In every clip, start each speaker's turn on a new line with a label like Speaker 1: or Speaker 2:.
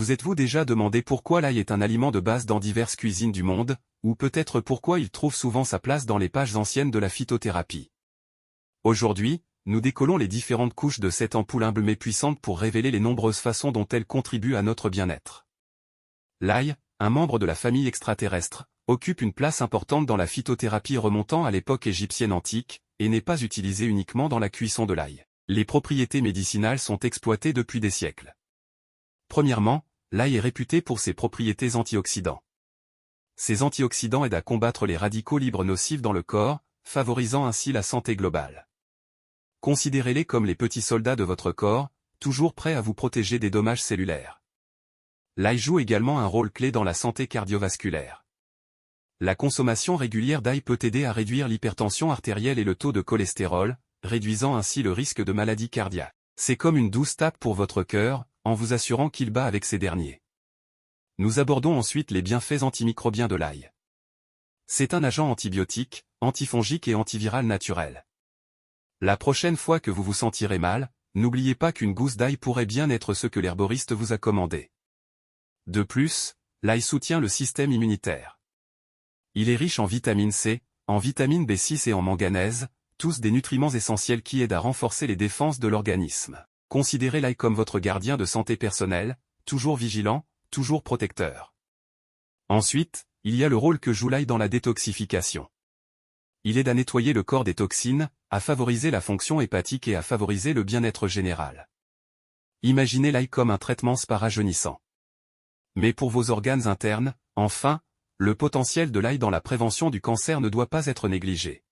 Speaker 1: Vous êtes-vous déjà demandé pourquoi l'ail est un aliment de base dans diverses cuisines du monde, ou peut-être pourquoi il trouve souvent sa place dans les pages anciennes de la phytothérapie? Aujourd'hui, nous décollons les différentes couches de cette ampoule humble mais puissante pour révéler les nombreuses façons dont elle contribue à notre bien-être. L'ail, un membre de la famille extraterrestre, occupe une place importante dans la phytothérapie remontant à l'époque égyptienne antique, et n'est pas utilisé uniquement dans la cuisson de l'ail. Les propriétés médicinales sont exploitées depuis des siècles. Premièrement, l'ail est réputé pour ses propriétés antioxydants. Ces antioxydants aident à combattre les radicaux libres nocifs dans le corps, favorisant ainsi la santé globale. Considérez-les comme les petits soldats de votre corps, toujours prêts à vous protéger des dommages cellulaires. L'ail joue également un rôle clé dans la santé cardiovasculaire. La consommation régulière d'ail peut aider à réduire l'hypertension artérielle et le taux de cholestérol, réduisant ainsi le risque de maladie cardiaque. C'est comme une douce tape pour votre cœur, en vous assurant qu'il bat avec ces derniers. Nous abordons ensuite les bienfaits antimicrobiens de l'ail. C'est un agent antibiotique, antifongique et antiviral naturel. La prochaine fois que vous vous sentirez mal, n'oubliez pas qu'une gousse d'ail pourrait bien être ce que l'herboriste vous a commandé. De plus, l'ail soutient le système immunitaire. Il est riche en vitamine C, en vitamine B6 et en manganèse, tous des nutriments essentiels qui aident à renforcer les défenses de l'organisme. Considérez l'ail comme votre gardien de santé personnelle, toujours vigilant, toujours protecteur. Ensuite, il y a le rôle que joue l'ail dans la détoxification. Il aide à nettoyer le corps des toxines, à favoriser la fonction hépatique et à favoriser le bien-être général. Imaginez l'ail comme un traitement spa rajeunissant. Mais pour vos organes internes, enfin, le potentiel de l'ail dans la prévention du cancer ne doit pas être négligé.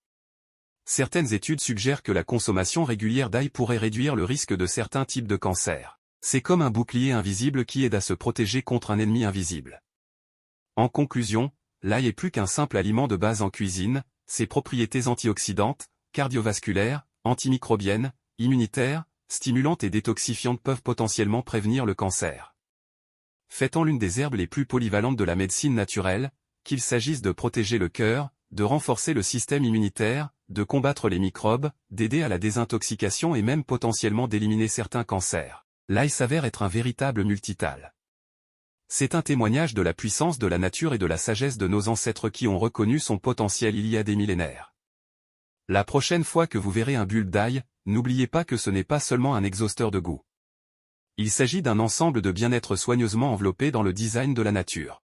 Speaker 1: Certaines études suggèrent que la consommation régulière d'ail pourrait réduire le risque de certains types de cancers. C'est comme un bouclier invisible qui aide à se protéger contre un ennemi invisible. En conclusion, l'ail est plus qu'un simple aliment de base en cuisine, ses propriétés antioxydantes, cardiovasculaires, antimicrobiennes, immunitaires, stimulantes et détoxifiantes peuvent potentiellement prévenir le cancer. Fait-en l'une des herbes les plus polyvalentes de la médecine naturelle, qu'il s'agisse de protéger le cœur, de renforcer le système immunitaire, de combattre les microbes, d'aider à la désintoxication et même potentiellement d'éliminer certains cancers. L'ail s'avère être un véritable multital. C'est un témoignage de la puissance de la nature et de la sagesse de nos ancêtres qui ont reconnu son potentiel il y a des millénaires. La prochaine fois que vous verrez un bulbe d'ail, n'oubliez pas que ce n'est pas seulement un exhausteur de goût. Il s'agit d'un ensemble de bien-être soigneusement enveloppé dans le design de la nature.